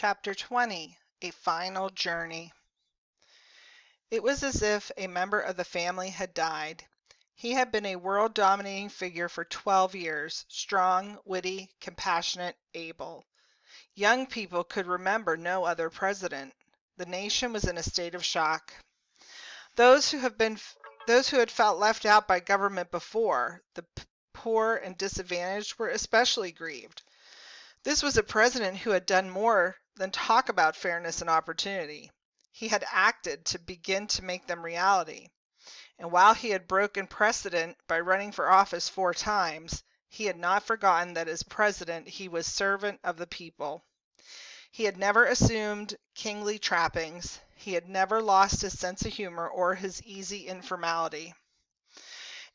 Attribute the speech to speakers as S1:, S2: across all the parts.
S1: Chapter 20: A Final Journey. It was as if a member of the family had died. He had been a world-dominating figure for 12 years, strong, witty, compassionate, able. Young people could remember no other president. The nation was in a state of shock. Those who had felt left out by government before, the poor and disadvantaged, were especially grieved. This was a president who had done more than talk about fairness and opportunity. He had acted to begin to make them reality. And while he had broken precedent by running for office 4 times, he had not forgotten that as president he was servant of the people. He had never assumed kingly trappings. He had never lost his sense of humor or his easy informality.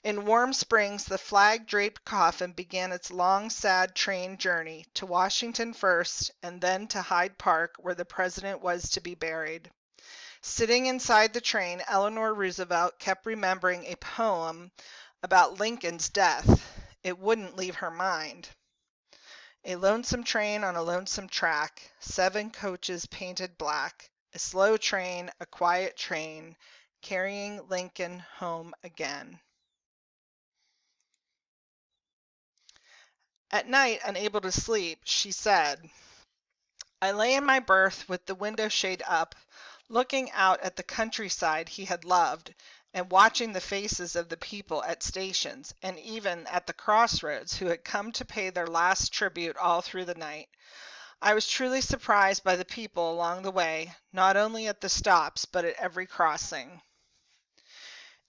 S1: In Warm Springs, the flag-draped coffin began its long, sad train journey to Washington first and then to Hyde Park, where the president was to be buried. Sitting inside the train, Eleanor Roosevelt kept remembering a poem about Lincoln's death. It wouldn't leave her mind. A lonesome train on a lonesome track, 7 coaches painted black, a slow train, a quiet train, carrying Lincoln home again. At night, unable to sleep, she said, "I lay in my berth with the window shade up, looking out at the countryside he had loved, and watching the faces of the people at stations, and even at the crossroads, who had come to pay their last tribute all through the night. I was truly surprised by the people along the way, not only at the stops, but at every crossing."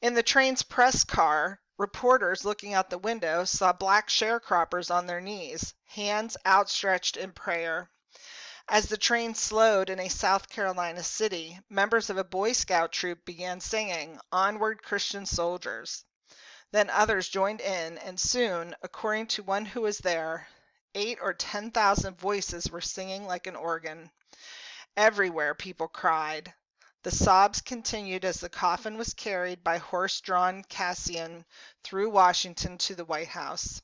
S1: In the train's press car, reporters looking out the window saw black sharecroppers on their knees, hands outstretched in prayer. As the train slowed in a South Carolina city, members of a Boy Scout troop began singing, "Onward, Christian Soldiers." Then others joined in, and soon, according to one who was there, 8,000 or 10,000 voices were singing like an organ. Everywhere people cried. The sobs continued as the coffin was carried by horse-drawn caisson through Washington to the White House.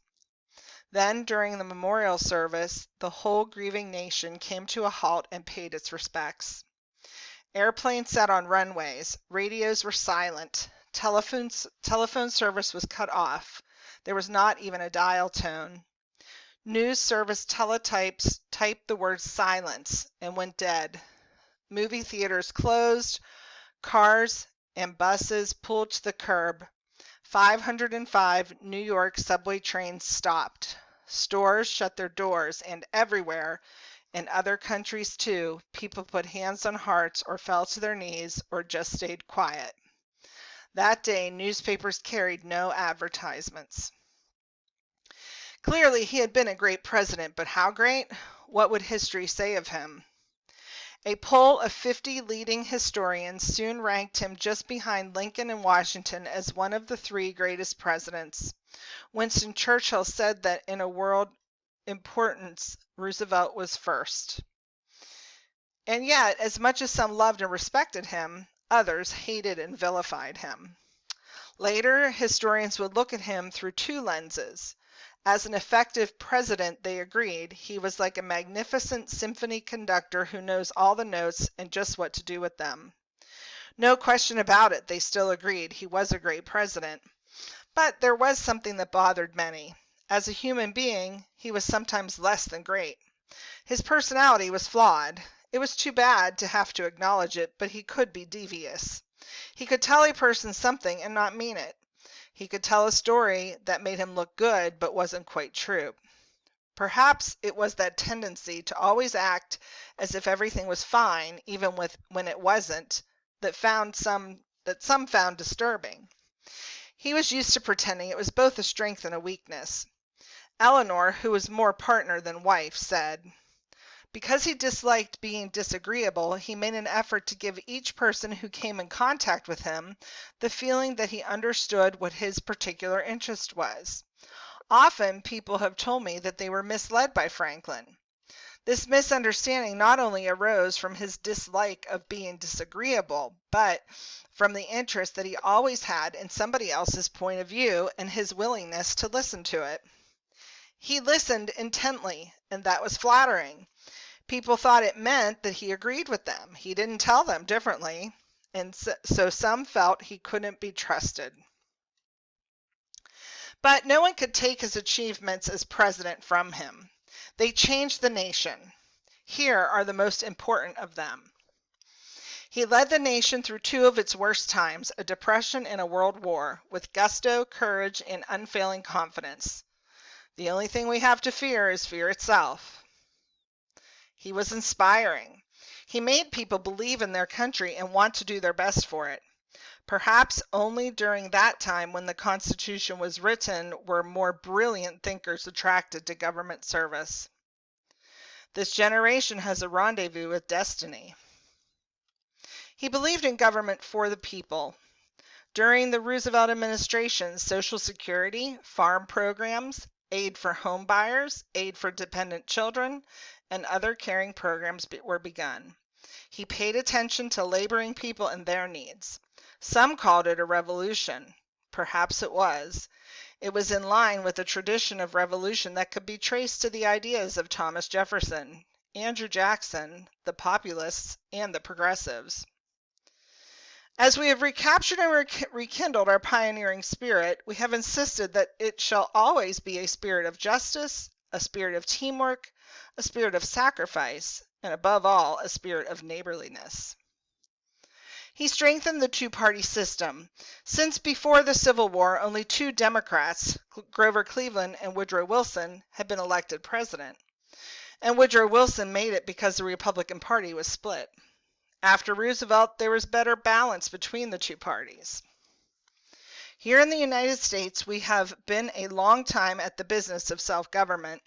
S1: Then, during the memorial service, the whole grieving nation came to a halt and paid its respects. Airplanes sat on runways. Radios were silent. Telephone service was cut off. There was not even a dial tone. News service teletypes typed the word "silence" and went dead. Movie theaters closed. Cars and buses pulled to the curb. 505 New York subway trains stopped. Stores shut their doors, and everywhere, in other countries too, people put hands on hearts or fell to their knees or just stayed quiet. That day, newspapers carried no advertisements. Clearly, he had been a great president, but how great? What would history say of him? A poll of 50 leading historians soon ranked him just behind Lincoln and Washington as one of the 3 greatest presidents. Winston Churchill said that in a world importance, Roosevelt was first. And yet, as much as some loved and respected him, others hated and vilified him. Later, historians would look at him through 2 lenses. As an effective president, they agreed, he was like a magnificent symphony conductor who knows all the notes and just what to do with them. No question about it, they still agreed, he was a great president. But there was something that bothered many. As a human being, he was sometimes less than great. His personality was flawed. It was too bad to have to acknowledge it, but he could be devious. He could tell a person something and not mean it. He could tell a story that made him look good but wasn't quite true. Perhaps it was that tendency to always act as if everything was fine, even when it wasn't, that some found disturbing. He was used to pretending it was both a strength and a weakness. Eleanor, who was more partner than wife, said, "Because he disliked being disagreeable, he made an effort to give each person who came in contact with him the feeling that he understood what his particular interest was. Often people have told me that they were misled by Franklin. This misunderstanding not only arose from his dislike of being disagreeable, but from the interest that he always had in somebody else's point of view and his willingness to listen to it. He listened intently, and that was flattering. People thought it meant that he agreed with them. He didn't tell them differently, and so some felt he couldn't be trusted. But no one could take his achievements as president from him. They changed the nation. Here are the most important of them. He led the nation through two of its worst times, a depression and a world war, with gusto, courage, and unfailing confidence. The only thing we have to fear is fear itself. He was inspiring. He made people believe in their country and want to do their best for it. Perhaps only during that time when the Constitution was written were more brilliant thinkers attracted to government service. This generation has a rendezvous with destiny. He believed in government for the people. During the Roosevelt administration, Social Security, farm programs, aid for home buyers, aid for dependent children, and other caring programs were begun. He paid attention to laboring people and their needs. Some called it a revolution. Perhaps it was. It was in line with a tradition of revolution that could be traced to the ideas of Thomas Jefferson, Andrew Jackson, the populists, and the progressives. As we have recaptured and rekindled our pioneering spirit, we have insisted that it shall always be a spirit of justice, a spirit of teamwork, a spirit of sacrifice, and above all, a spirit of neighborliness. He strengthened the two-party system. Since before the Civil War, only two Democrats, Grover Cleveland and Woodrow Wilson, had been elected president. And Woodrow Wilson made it because the Republican Party was split. After Roosevelt, there was better balance between the two parties. Here in the United States, we have been a long time at the business of self-government.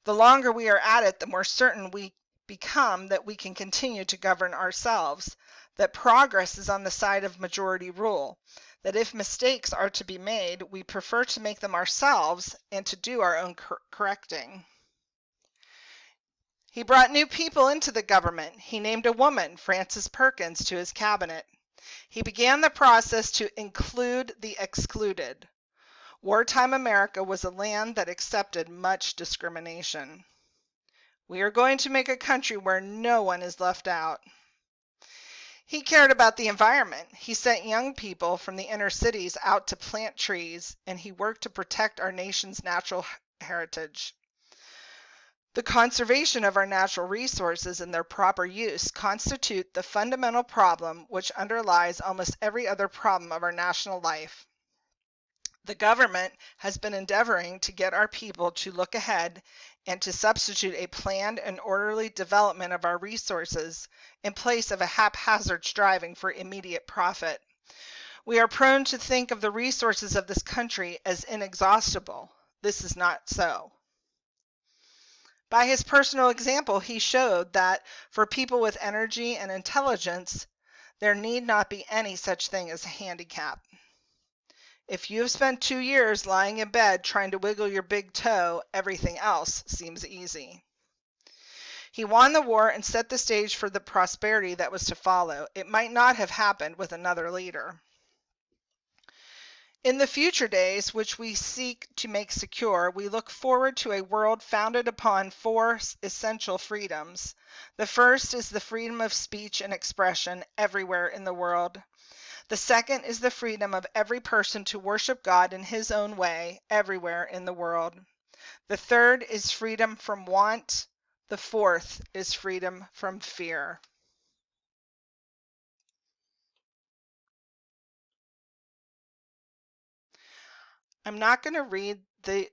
S1: The longer we are at it, the more certain we become that we can continue to govern ourselves, that progress is on the side of majority rule, that if mistakes are to be made, we prefer to make them ourselves and to do our own correcting. He brought new people into the government. He named a woman, Frances Perkins, to his cabinet. He began the process to include the excluded. Wartime America was a land that accepted much discrimination. We are going to make a country where no one is left out. He cared about the environment. He sent young people from the inner cities out to plant trees, and he worked to protect our nation's natural heritage. The conservation of our natural resources and their proper use constitute the fundamental problem which underlies almost every other problem of our national life. The government has been endeavoring to get our people to look ahead and to substitute a planned and orderly development of our resources in place of a haphazard striving for immediate profit. We are prone to think of the resources of this country as inexhaustible. This is not so. By his personal example, he showed that for people with energy and intelligence, there need not be any such thing as a handicap. If you have spent 2 years lying in bed trying to wiggle your big toe, everything else seems easy. He won the war and set the stage for the prosperity that was to follow. It might not have happened with another leader. In the future days, which we seek to make secure, we look forward to a world founded upon 4 essential freedoms. The first is the freedom of speech and expression everywhere in the world. The second is the freedom of every person to worship God in his own way everywhere in the world. The third is freedom from want. The fourth is freedom from fear. I'm not going to read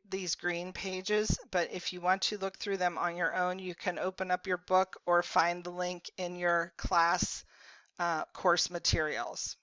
S1: these green pages, but if you want to look through them on your own, you can open up your book or find the link in your class course materials.